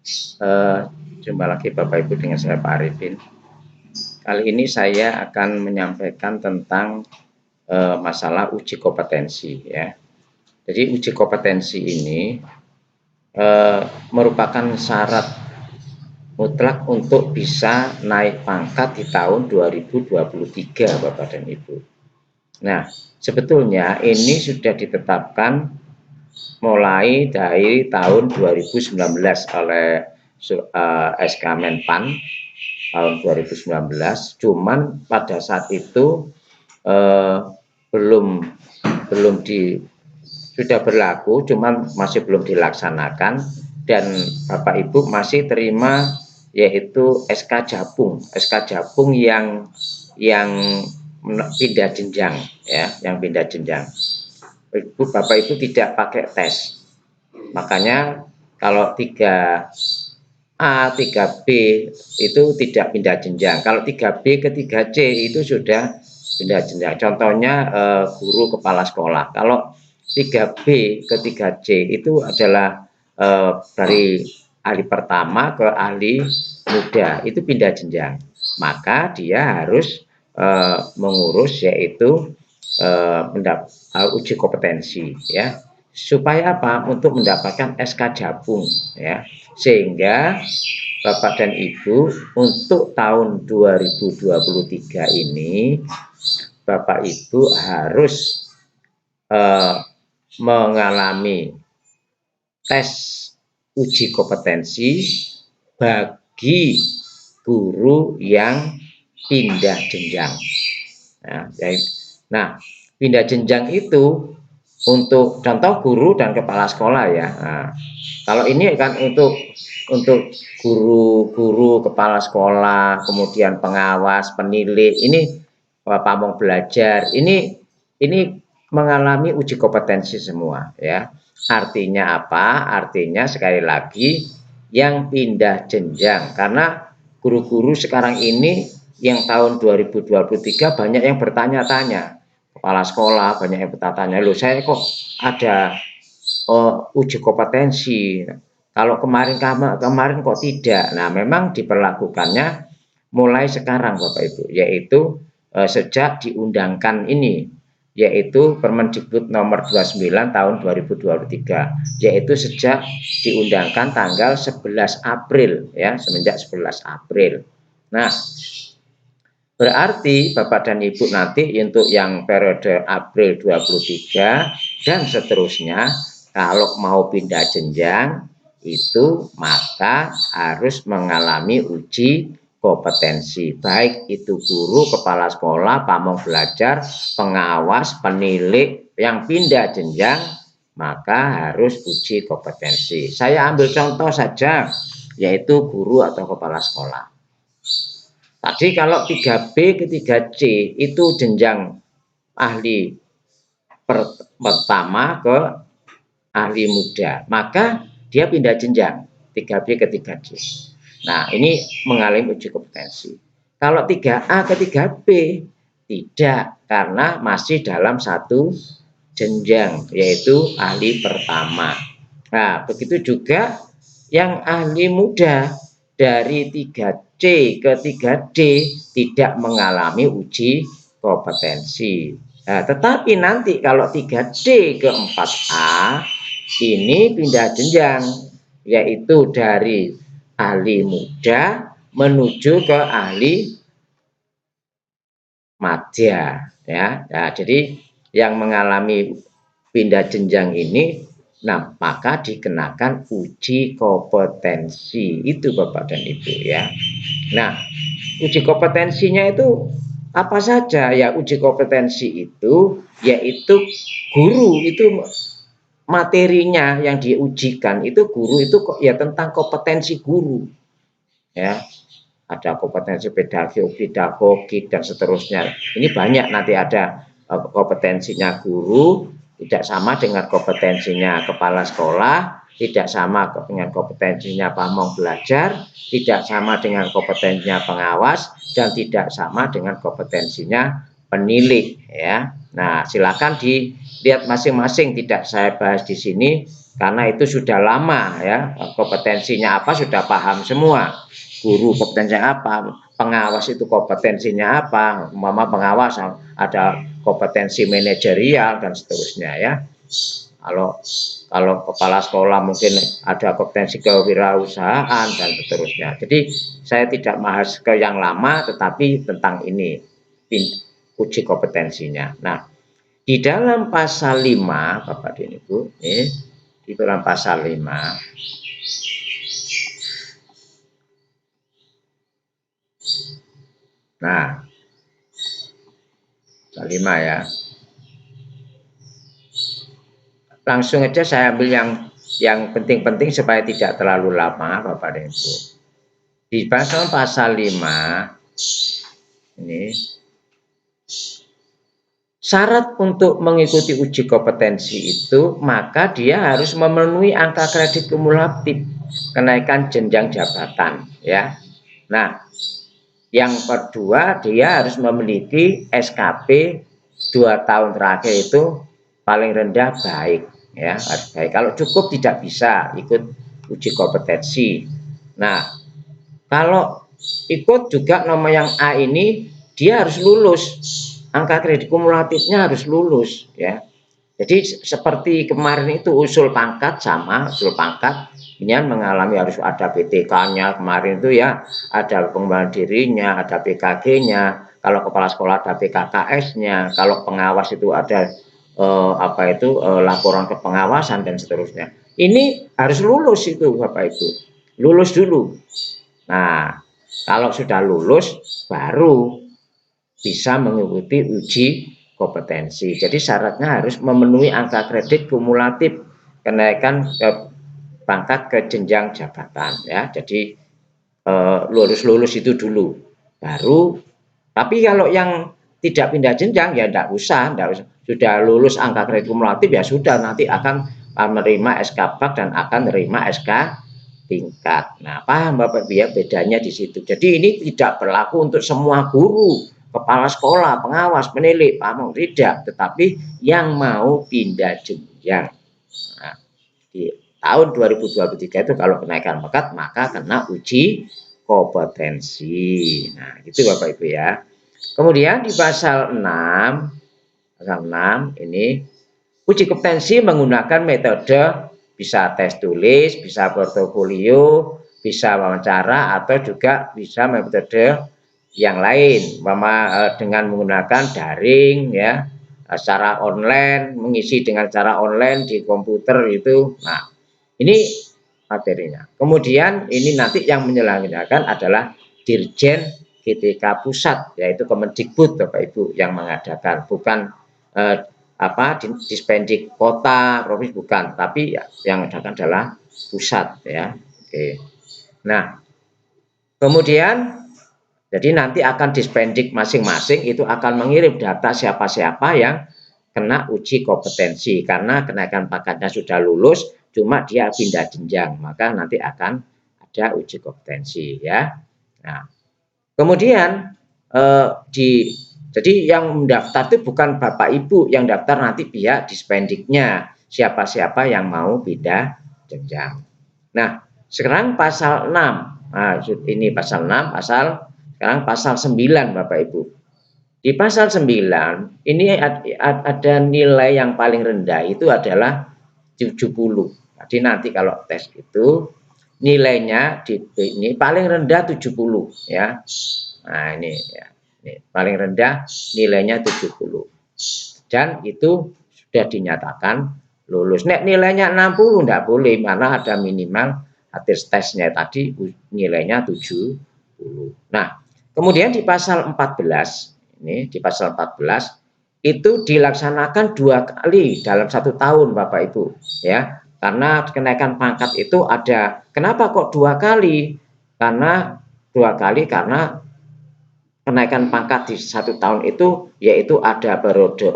Eh, Jumpa lagi Bapak Ibu dengan saya Pak Arifin. Kali ini saya akan menyampaikan tentang masalah uji kompetensi ya. Jadi uji kompetensi ini merupakan syarat mutlak untuk bisa naik pangkat di tahun 2023 Bapak dan Ibu. Nah, sebetulnya ini sudah ditetapkan mulai dari tahun 2019 oleh SK Menpan tahun 2019, cuman pada saat itu eh, belum belum di sudah berlaku, cuman masih belum dilaksanakan, dan Bapak Ibu masih terima yaitu SK Jabung yang pindah jenjang ya, yang pindah jenjang. Bapak Ibu tidak pakai tes. Makanya kalau 3A, 3B itu tidak pindah jenjang. Kalau 3B ke 3C itu sudah pindah jenjang. Contohnya guru kepala sekolah. Kalau 3B ke 3C itu adalah dari ahli pertama ke ahli muda, itu pindah jenjang. Maka dia harus mengurus yaitu uji kompetensi ya. Supaya apa? Untuk mendapatkan SK Jabung ya. Sehingga Bapak dan Ibu untuk tahun 2023 ini Bapak Ibu harus mengalami tes uji kompetensi bagi guru yang pindah jenjang. Nah, pindah jenjang itu untuk contoh guru dan kepala sekolah ya. Nah, kalau ini kan untuk guru-guru, kepala sekolah, kemudian pengawas, penilai, ini pamong belajar, ini mengalami uji kompetensi semua ya. Artinya apa? Artinya sekali lagi yang pindah jenjang, karena guru-guru sekarang ini yang tahun 2023 banyak yang bertanya-tanya, kepala sekolah banyak yang bertanya, loh saya kok ada uji kompetensi, kalau kemarin kok tidak. Nah, memang diperlakukannya mulai sekarang Bapak Ibu, yaitu sejak diundangkan ini, yaitu Permendikbud nomor 29 tahun 2023, yaitu sejak diundangkan tanggal 11 April ya, semenjak 11 April. Nah, berarti Bapak dan Ibu nanti untuk yang periode April 23 dan seterusnya, kalau mau pindah jenjang itu maka harus mengalami uji kompetensi, baik itu guru, kepala sekolah, pamong belajar, pengawas, penilai yang pindah jenjang, maka harus uji kompetensi. Saya ambil contoh saja, yaitu guru atau kepala sekolah. Tadi kalau 3B ke 3C itu jenjang ahli pertama ke ahli muda, maka dia pindah jenjang 3B ke 3C. Nah, ini mengalami uji kompetensi. Kalau 3A ke 3B tidak, karena masih dalam satu jenjang, yaitu ahli pertama. Nah, begitu juga yang ahli muda dari 3C ke 3D tidak mengalami uji kompetensi. Nah, tetapi nanti kalau 3D ke 4A ini pindah jenjang, yaitu dari ahli muda menuju ke ahli madya ya. Nah, jadi yang mengalami pindah jenjang ini, nah maka dikenakan uji kompetensi itu Bapak dan Ibu ya. Nah, uji kompetensinya itu apa saja ya? Uji kompetensi itu yaitu guru itu materinya yang diujikan itu, guru itu ya tentang kompetensi guru ya. Ada kompetensi pedagogik dan seterusnya. Ini banyak, nanti ada kompetensinya guru tidak sama dengan kompetensinya kepala sekolah, tidak sama dengan kompetensinya pamong belajar, tidak sama dengan kompetensinya pengawas, dan tidak sama dengan kompetensinya penilai ya. Nah, silakan dilihat masing-masing, tidak saya bahas di sini. karena itu sudah lama ya, kompetensinya apa sudah paham semua. Guru kompetensinya apa, pengawas itu kompetensinya apa, umpama pengawas ada kompetensi manajerial dan seterusnya ya. Kalau kepala sekolah mungkin ada kompetensi kewirausahaan dan seterusnya. Jadi saya tidak bahas ke yang lama, tetapi tentang ini uji kompetensinya. Nah, di dalam pasal 5, Bapak dan Ibu, di dalam pasal 5, nah, pasal 5 ya. Langsung aja saya ambil yang penting-penting supaya tidak terlalu lama, Bapak dan Ibu. Di pasal 5 ini, syarat untuk mengikuti uji kompetensi itu, maka dia harus memenuhi angka kredit kumulatif kenaikan jenjang jabatan ya. Nah, yang kedua dia harus memiliki SKP 2 tahun terakhir itu paling rendah baik ya, harus baik. Kalau cukup tidak bisa ikut uji kompetensi. Nah, kalau ikut juga nomor yang A ini dia harus lulus, angka kredit kumulatifnya harus lulus ya. Jadi seperti kemarin itu usul pangkat sama, usul pangkat ini mengalami harus ada PTK-nya kemarin itu ya, ada pengembangan dirinya, ada PKG-nya, kalau kepala sekolah ada PKKS-nya, kalau pengawas itu ada laporan ke pengawasan dan seterusnya. Ini harus lulus itu Bapak Ibu, lulus dulu. Nah, kalau sudah lulus baru bisa mengikuti uji kompetensi. Jadi syaratnya harus memenuhi angka kredit kumulatif kenaikan pangkat ke jenjang jabatan ya. Jadi lulus itu dulu baru. Tapi kalau yang tidak pindah jenjang ya enggak usah. Sudah lulus angka kredit kumulatif ya sudah, nanti akan menerima SK Bak dan akan menerima SK tingkat. Nah, paham Bapak Ibu ya bedanya di situ. Jadi ini tidak berlaku untuk semua guru, kepala sekolah, pengawas, penilik, pamong, tidak, tetapi yang mau pindah jenjang. Nah, di tahun 2023 itu kalau kenaikan pangkat maka kena uji kompetensi. Nah, gitu Bapak Ibu ya. Kemudian di pasal 6 ini uji kompetensi menggunakan metode bisa tes tulis, bisa portofolio, bisa wawancara, atau juga bisa metode yang lain, dengan menggunakan daring ya, secara online, mengisi dengan cara online di komputer itu. Nah, ini materinya. Kemudian ini nanti yang menyelenggarakan adalah Dirjen GTK Pusat, yaitu Kemendikbud Bapak Ibu yang mengadakan, bukan Dispendik kota, provinsi bukan, tapi yang mengadakan adalah pusat ya. Oke. Nah, kemudian jadi nanti akan dispendik masing-masing itu akan mengirim data siapa-siapa yang kena uji kompetensi, karena kenaikan pangkatnya sudah lulus, cuma dia pindah jenjang, maka nanti akan ada uji kompetensi ya. Nah, kemudian jadi yang mendaftar itu bukan Bapak Ibu yang daftar, nanti pihak dispendiknya siapa-siapa yang mau pindah jenjang. Nah, sekarang pasal 6. Nah, ini pasal 6, sekarang pasal 9 Bapak Ibu. Di pasal 9 ini ada nilai yang paling rendah itu adalah 70. Jadi nanti kalau tes itu nilainya ini paling rendah 70 ya. Nah, ini ya. Paling rendah nilainya 70 dan itu sudah dinyatakan lulus. Nek nilainya 60 enggak boleh, karena ada minimal hasil tesnya tadi nilainya 70. Nah, kemudian di pasal 14 ini, di pasal 14 itu dilaksanakan 2 kali dalam 1 tahun Bapak Ibu ya, karena kenaikan pangkat itu ada. Kenapa kok 2 kali? Karena 2 kali karena kenaikan pangkat di 1 tahun itu yaitu ada periode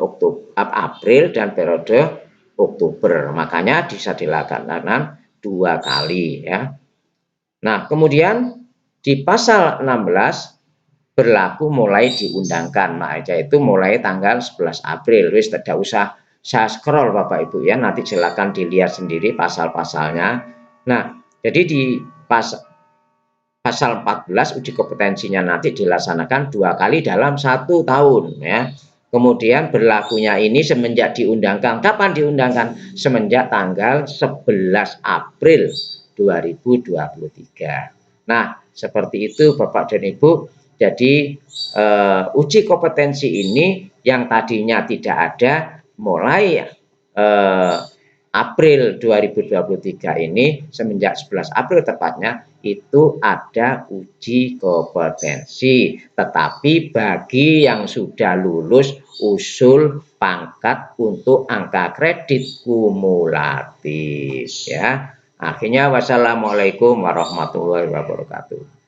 April dan periode Oktober, makanya bisa dilaksanakan 2 kali ya. Nah, kemudian di pasal 16 berlaku mulai diundangkan, yaitu mulai tanggal 11 April, wis tidak usah saya scroll Bapak Ibu ya, nanti silakan dilihat sendiri pasal-pasalnya. Nah, jadi di pasal 14 uji kompetensinya nanti dilaksanakan 2 kali dalam 1 tahun ya. Kemudian berlakunya ini semenjak diundangkan. Kapan diundangkan? Semenjak tanggal 11 April 2023. Nah, seperti itu Bapak dan Ibu. Jadi uji kompetensi ini yang tadinya tidak ada mulai April 2023 ini, semenjak 11 April tepatnya, itu ada uji kompetensi. Tetapi bagi yang sudah lulus usul pangkat untuk angka kredit kumulatif ya. Akhirnya wassalamualaikum warahmatullahi wabarakatuh.